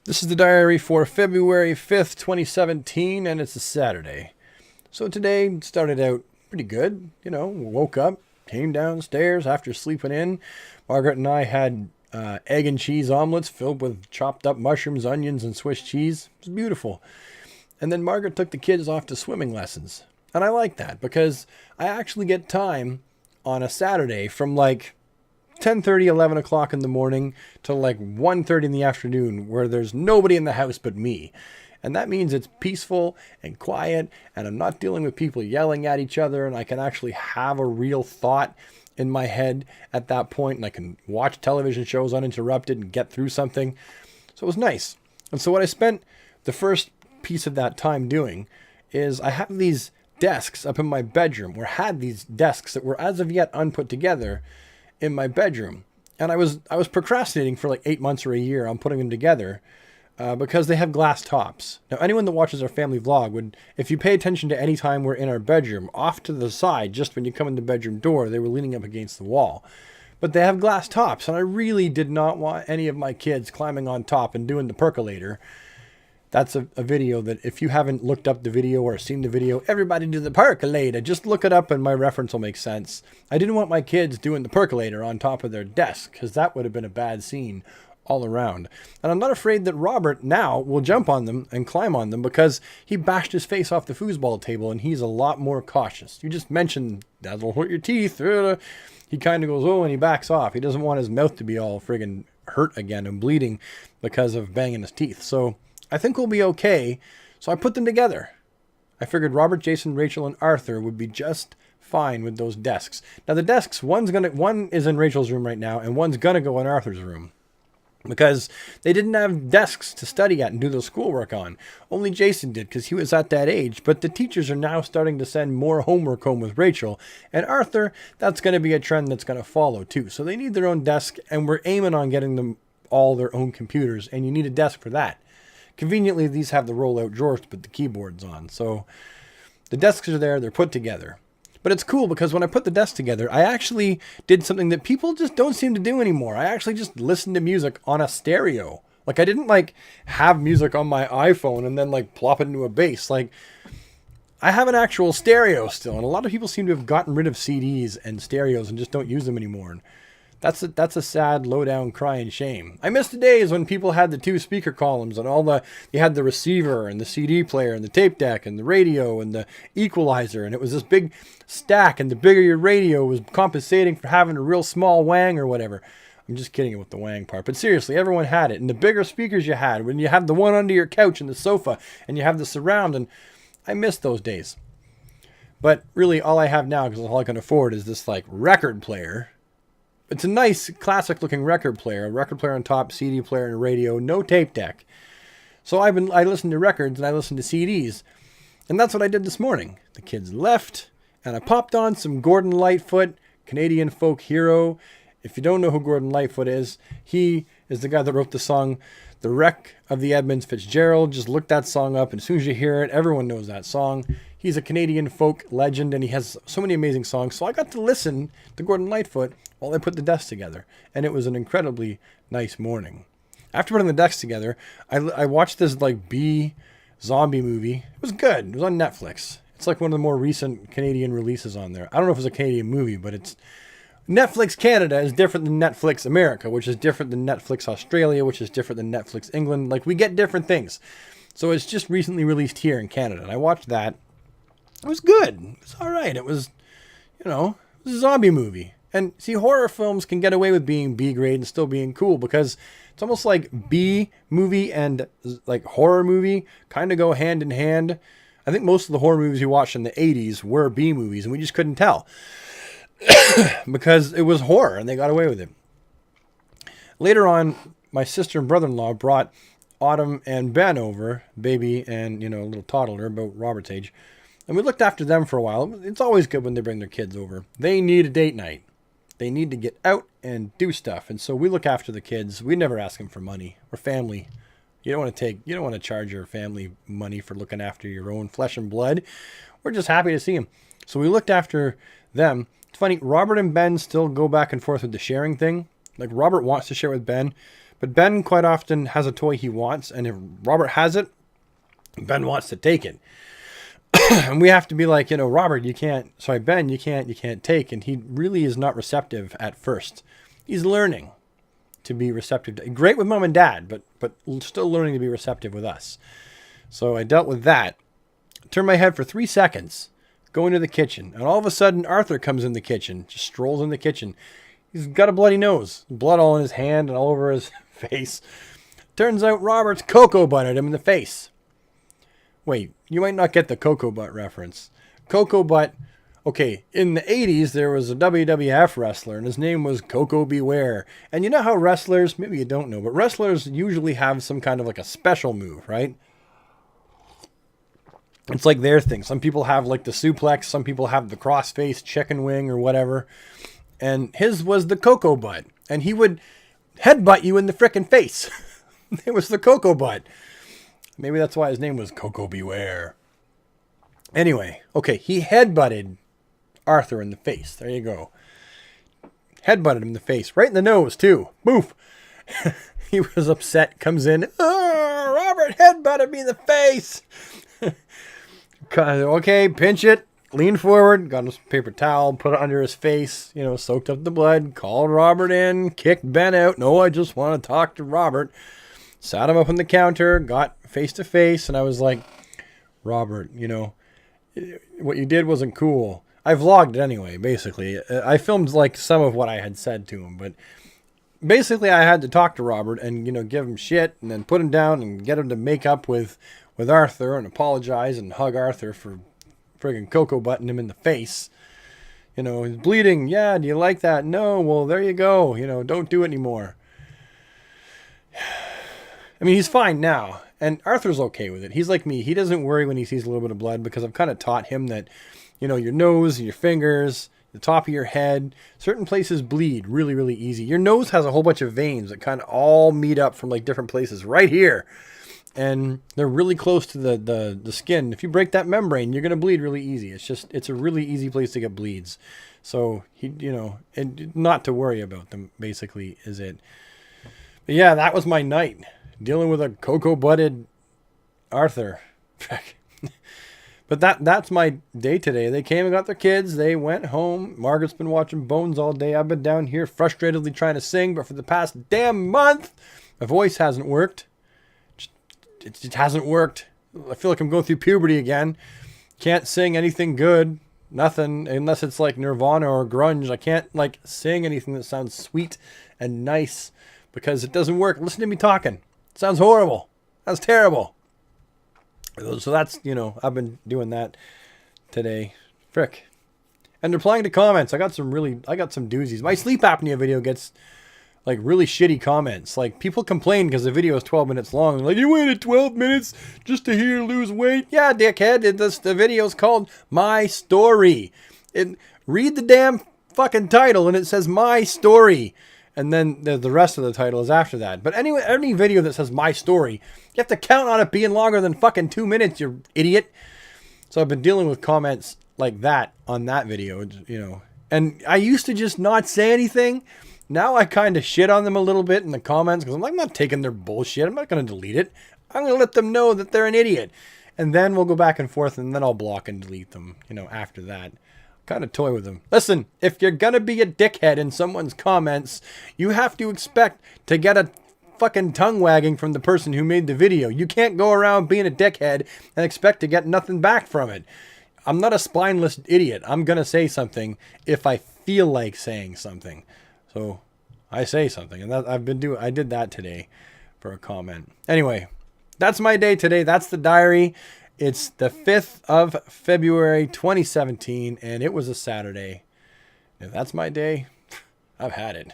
This is the diary for February 5th, 2017, and it's a Saturday. So today started out pretty good. Woke up, came downstairs after sleeping in. Margaret and I had egg and cheese omelets filled with chopped up mushrooms, onions, and Swiss cheese. It was beautiful. And then Margaret took the kids off to swimming lessons. And I like that because I actually get time on a Saturday from like 10:30, 11 o'clock in the morning to like 1:30 in the afternoon where there's nobody in the house but me. And that means it's peaceful and quiet and I'm not dealing with people yelling at each other, and I can actually have a real thought in my head at that point, and I can watch television shows uninterrupted and get through something. So it was nice. And so what I spent the first piece of that time doing is I have these desks up in my bedroom, or had these desks that were as of yet unput together in my bedroom. And I was procrastinating for like 8 months or a year on putting them together because they have glass tops. Now, anyone that watches our family vlog would, if you pay attention to any time we're in our bedroom, off to the side, just when you come in the bedroom door, they were leaning up against the wall. But they have glass tops, and I really did not want any of my kids climbing on top and doing the percolator. That's a video that if you haven't looked up the video or seen the video, everybody do the percolator. Just look it up and my reference will make sense. I didn't want my kids doing the percolator on top of their desk because that would have been a bad scene all around. And I'm not afraid that Robert now will jump on them and climb on them because he bashed his face off the foosball table and he's a lot more cautious. You just mentioned that'll hurt your teeth. He kind of goes, oh, and he backs off. He doesn't want his mouth to be all friggin' hurt again and bleeding because of banging his teeth. So I think we'll be okay. So I put them together. I figured Robert, Jason, Rachel, and Arthur would be just fine with those desks. Now the desks, one is in Rachel's room right now, and one's gonna go in Arthur's room. Because they didn't have desks to study at and do their schoolwork on. Only Jason did because he was at that age. But the teachers are now starting to send more homework home with Rachel. And Arthur, that's going to be a trend that's going to follow too. So they need their own desk, and we're aiming on getting them all their own computers. And you need a desk for that. Conveniently, these have the roll-out drawers to put the keyboards on. So the desks are there. They're put together. But it's cool because when I put the desk together, I actually did something that people just don't seem to do anymore. I actually just listened to music on a stereo. Like, I didn't like have music on my iPhone and then like plop it into a bass. Like, I have an actual stereo still. And a lot of people seem to have gotten rid of CDs and stereos and just don't use them anymore. And that's a sad, low-down crying shame. I miss the days when people had the two speaker columns and you had the receiver and the CD player and the tape deck and the radio and the equalizer, and it was this big stack, and the bigger your radio was compensating for having a real small wang or whatever. I'm just kidding with the wang part, but seriously, everyone had it. And the bigger speakers you had, when you have the one under your couch and the sofa and you have the surround, and I miss those days. But really, all I have now, because all I can afford, is this like record player. It's a nice, classic-looking record player. A record player on top, CD player, and a radio. No tape deck. So I listen to records and I listen to CDs. And that's what I did this morning. The kids left, and I popped on some Gordon Lightfoot, Canadian folk hero. If you don't know who Gordon Lightfoot is, he is the guy that wrote the song The Wreck of the Edmunds Fitzgerald. Just look that song up, and as soon as you hear it, everyone knows that song. He's a Canadian folk legend, and he has so many amazing songs. So I got to listen to Gordon Lightfoot while I put the desk together, and it was an incredibly nice morning. After putting the desk together, I watched this like B zombie movie. It was good. It was on Netflix. It's like one of the more recent Canadian releases on there. I don't know if it's a Canadian movie, but it's Netflix Canada is different than Netflix America, which is different than Netflix Australia, which is different than Netflix England. Like, we get different things. So it's just recently released here in Canada, and I watched that. It was good. It was all right. It was, it was a zombie movie. And see, horror films can get away with being B grade and still being cool because it's almost like B movie and like horror movie kind of go hand in hand. I think most of the horror movies we watched in the 80s were B movies, and we just couldn't tell because it was horror and they got away with it. Later on, my sister and brother-in-law brought Autumn and Ben over, baby and, a little toddler about Robert's age. And we looked after them for a while. It's always good when they bring their kids over. They need a date night. They need to get out and do stuff. And so we look after the kids. We never ask them for money. We're family. You don't want to charge your family money for looking after your own flesh and blood. We're just happy to see them. So we looked after them. It's funny, Robert and Ben still go back and forth with the sharing thing. Like, Robert wants to share with Ben, But Ben quite often has a toy he wants, and if Robert has it, Ben wants to take it. And we have to be like, Robert, you can't, sorry, Ben, you can't take. And he really is not receptive at first. He's learning to be receptive. Great with mom and dad, but still learning to be receptive with us. So I dealt with that. Turned my head for 3 seconds, go into the kitchen. And all of a sudden, Arthur comes in the kitchen, just strolls in the kitchen. He's got a bloody nose, blood all in his hand and all over his face. Turns out Robert's cocoa butted him in the face. Wait, you might not get the cocoa butt reference. Cocoa butt, okay, in the 80s there was a WWF wrestler and his name was Coco Beware. And you know how wrestlers, maybe you don't know, but wrestlers usually have some kind of like a special move, right? It's like their thing. Some people have like the suplex, some people have the cross-face chicken wing or whatever. And his was the cocoa butt. And he would headbutt you in the frickin' face. It was the cocoa butt. Maybe that's why his name was Coco Beware. Anyway, okay, he headbutted Arthur in the face. There you go. Headbutted him in the face. Right in the nose, too. Boof. He was upset, comes in. Oh, Robert headbutted me in the face. Okay, pinch it. Lean forward. Got his paper towel, put it under his face. Soaked up the blood. Called Robert in. Kicked Ben out. No, I just want to talk to Robert. Sat him up on the counter, got face to face, and I was like, Robert, what you did wasn't cool. I vlogged it anyway, basically. I filmed like some of what I had said to him, but basically I had to talk to Robert and, give him shit and then put him down and get him to make up with Arthur and apologize and hug Arthur for friggin' cocoa butting him in the face. He's bleeding. Yeah, do you like that? No, well, there you go. Don't do it anymore. I mean, he's fine now, and Arthur's okay with it. He's like me. He doesn't worry when he sees a little bit of blood because I've kind of taught him that, your nose, your fingers, the top of your head, certain places bleed really, really easy. Your nose has a whole bunch of veins that kind of all meet up from like different places right here, and they're really close to the skin. If you break that membrane, you're going to bleed really easy. It's a really easy place to get bleeds. So, and not to worry about them, basically, is it. But yeah, that was my night. Dealing with a cocoa-butted Arthur. But that's my day today. They came and got their kids. They went home. Margaret's been watching Bones all day. I've been down here frustratedly trying to sing, but for the past damn month, my voice hasn't worked. It just hasn't worked. I feel like I'm going through puberty again. Can't sing anything good. Nothing, unless it's like Nirvana or grunge. I can't like sing anything that sounds sweet and nice because it doesn't work. Listen to me talking. It sounds horrible. That's terrible. So that's, I've been doing that today. Frick. And replying to comments. I got some doozies. My sleep apnea video gets like really shitty comments. Like people complain because the video is 12 minutes long. Like, you waited 12 minutes just to hear lose weight. Yeah, dickhead. The video's called My Story. Read the damn fucking title and it says My Story. And then the rest of the title is after that. But anyway, any video that says My Story, you have to count on it being longer than fucking 2 minutes, you idiot. So I've been dealing with comments like that on that video, And I used to just not say anything. Now I kind of shit on them a little bit in the comments because I'm not taking their bullshit. I'm not going to delete it. I'm going to let them know that they're an idiot. And then we'll go back and forth and then I'll block and delete them, after that. Kind of toy with them. Listen, if you're gonna be a dickhead in someone's comments, you have to expect to get a fucking tongue wagging from the person who made the video. You can't go around being a dickhead and expect to get nothing back from it. I'm not a spineless idiot. I'm gonna say something if I feel like saying something. So I say something, and that I did that today for a comment. Anyway, that's my day today. That's the diary. It's the 5th of February, 2017, and it was a Saturday. If that's my day, I've had it.